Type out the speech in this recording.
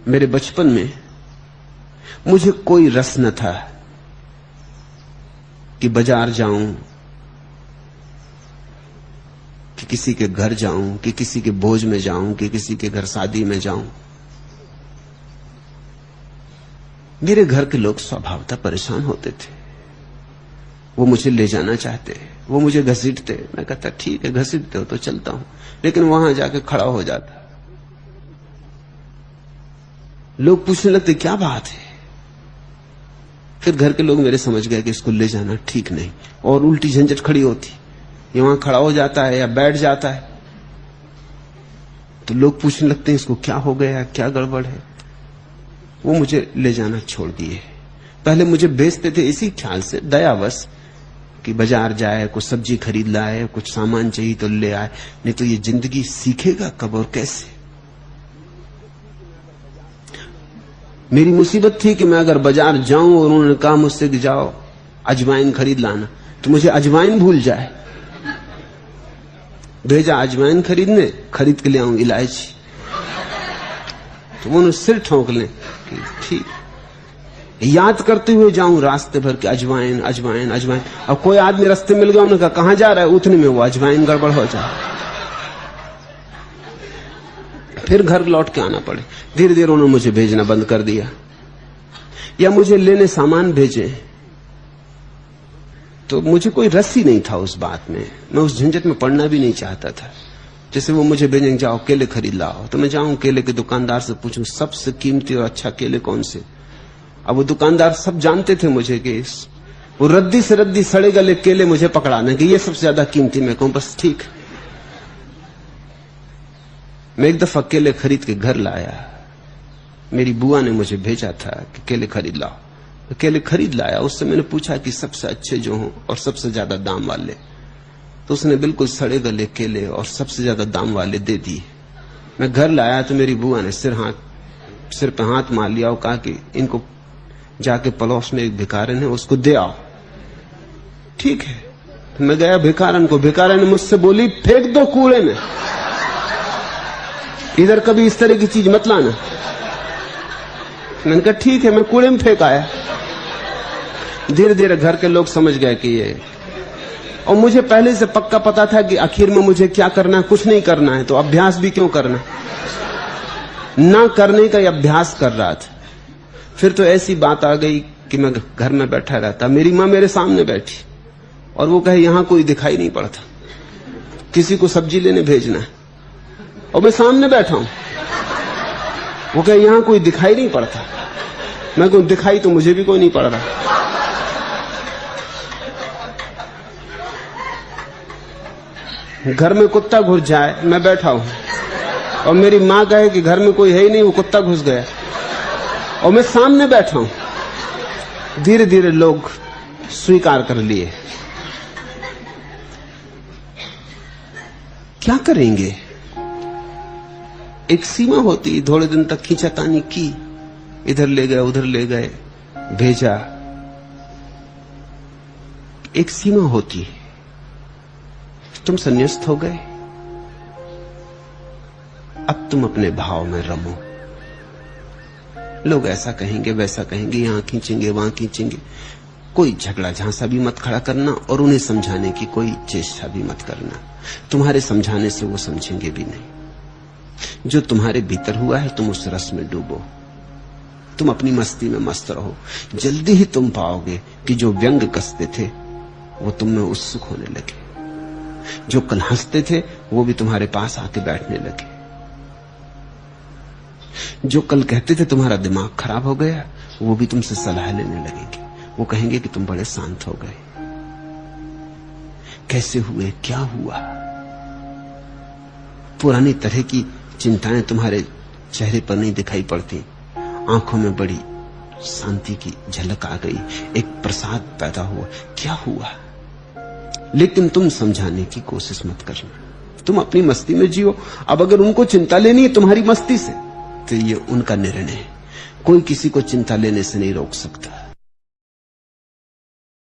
मेरे बचपन में मुझे कोई रस न था कि बाजार जाऊं, कि किसी के घर जाऊं, कि किसी के भोज में जाऊं, कि किसी के घर शादी में जाऊं। मेरे घर के लोग स्वभावतः परेशान होते थे। वो मुझे ले जाना चाहते, वो मुझे घसीटते। मैं कहता ठीक है, घसीटते हो तो चलता हूं, लेकिन वहां जाके खड़ा हो जाता। लोग पूछने लगते क्या बात है। फिर घर के लोग मेरे समझ गए कि इसको ले जाना ठीक नहीं, और उल्टी झंझट खड़ी होती। ये वहां खड़ा हो जाता है या बैठ जाता है तो लोग पूछने लगते हैं इसको क्या हो गया, क्या गड़बड़ है। वो मुझे ले जाना छोड़ दिए। पहले मुझे बेचते थे इसी ख्याल से, दयावश, कि बाजार जाए, कुछ सब्जी खरीद लाए, कुछ सामान चाहिए तो ले आए, नहीं तो ये जिंदगी सीखेगा कब और कैसे। मेरी मुसीबत थी कि मैं अगर बाजार जाऊं और उन्होंने कहा मुझसे कि जाओ अजवाइन खरीद लाना, तो मुझे अजवाइन भूल जाए। भेजा अजवाइन खरीदने, खरीद के ले आऊं इलायची, तो उन्होंने सिर ठोंक लें कि ठीक। याद करते हुए जाऊं रास्ते भर के अजवाइन अजवाइन अजवाइन। अब कोई आदमी रास्ते मिल गया, उन्होंने कहा कहां जा रहा है, उतने में वो अजवाइन गड़बड़ हो जाए। फिर घर लौट के आना पड़े। धीरे धीरे उन्होंने मुझे भेजना बंद कर दिया, या मुझे लेने सामान भेजे। तो मुझे कोई रस ही नहीं था उस बात में, मैं उस झंझट में पड़ना भी नहीं चाहता था। जैसे वो मुझे भेजेंगे जाओ केले खरीद लाओ, तो मैं जाऊं केले के दुकानदार से पूछूं सबसे कीमती और अच्छा केले कौन से। अब वो दुकानदार सब जानते थे मुझे कि वो रद्दी से रद्दी सड़े गले केले मुझे पकड़ाने कि ये सबसे ज्यादा कीमती। मैं कहूं बस ठीक। मैं एक दफा केले खरीद के घर लाया। मेरी बुआ ने मुझे भेजा था कि केले खरीद लाओ, तो केले खरीद लाया। उससे मैंने पूछा कि सबसे अच्छे जो हों और सबसे ज्यादा दाम वाले, तो उसने बिल्कुल सड़े गले केले और सबसे ज्यादा दाम वाले दे दिए। मैं घर लाया तो मेरी बुआ ने सिर पे हाथ मार लिया और कहा कि इनको जाके पड़ोस में एक भिखारन है, उसको दे आओ। ठीक है, तो मैं गया भिखारन को। भिखारन ने मुझसे बोली फेंक दो कूड़े में, इधर कभी इस तरह की चीज मत लाना। मैंने कहा ठीक है, मैं कूड़े में फेंक आया। धीरे धीरे घर के लोग समझ गए कि ये, और मुझे पहले से पक्का पता था कि आखिर में मुझे क्या करना है, कुछ नहीं करना है, तो अभ्यास भी क्यों करना। ना करने का अभ्यास कर रहा था। फिर तो ऐसी बात आ गई कि मैं घर में बैठा रहता, मेरी मां मेरे सामने बैठी और वो कहे यहां कोई दिखाई नहीं पड़ता, किसी को सब्जी लेने भेजना है, और मैं सामने बैठा हूं। वो कहे यहां कोई दिखाई नहीं पड़ता। मैं कहूं दिखाई तो मुझे भी कोई नहीं पड़ रहा। घर में कुत्ता घुस जाए, मैं बैठा हूं, और मेरी मां कहे कि घर में कोई है ही नहीं, वो कुत्ता घुस गया, और मैं सामने बैठा हूं। धीरे धीरे लोग स्वीकार कर लिए। क्या करेंगे, एक सीमा होती। थोड़े दिन तक खींचातानी की, इधर ले गए उधर ले गए, भेजा। एक सीमा होती। तुम संन्यास्त हो गए, अब तुम अपने भाव में रमो। लोग ऐसा कहेंगे वैसा कहेंगे, यहां खींचेंगे वहां खींचेंगे, कोई झगड़ा झांसा भी मत खड़ा करना, और उन्हें समझाने की कोई चेष्टा भी मत करना। तुम्हारे समझाने से वो समझेंगे भी नहीं। जो तुम्हारे भीतर हुआ है तुम उस रस में डूबो, तुम अपनी मस्ती में मस्त रहो। जल्दी ही तुम पाओगे कि जो व्यंग कसते थे वो तुम में उत्सुक होने लगे, जो कल हंसते थे वो भी तुम्हारे पास आके बैठने लगे, जो कल कहते थे तुम्हारा दिमाग खराब हो गया वो भी तुमसे सलाह लेने लगेंगे। वो कहेंगे कि तुम बड़े शांत हो गए, कैसे हुए, क्या हुआ। पुरानी तरह की चिंताएं तुम्हारे चेहरे पर नहीं दिखाई पड़ती, आंखों में बड़ी शांति की झलक आ गई, एक प्रसाद पैदा हुआ। क्या हुआ? लेकिन तुम समझाने की कोशिश मत करना, तुम अपनी मस्ती में जियो। अब अगर उनको चिंता लेनी है तुम्हारी मस्ती से तो ये उनका निर्णय है, कोई किसी को चिंता लेने से नहीं रोक सकता।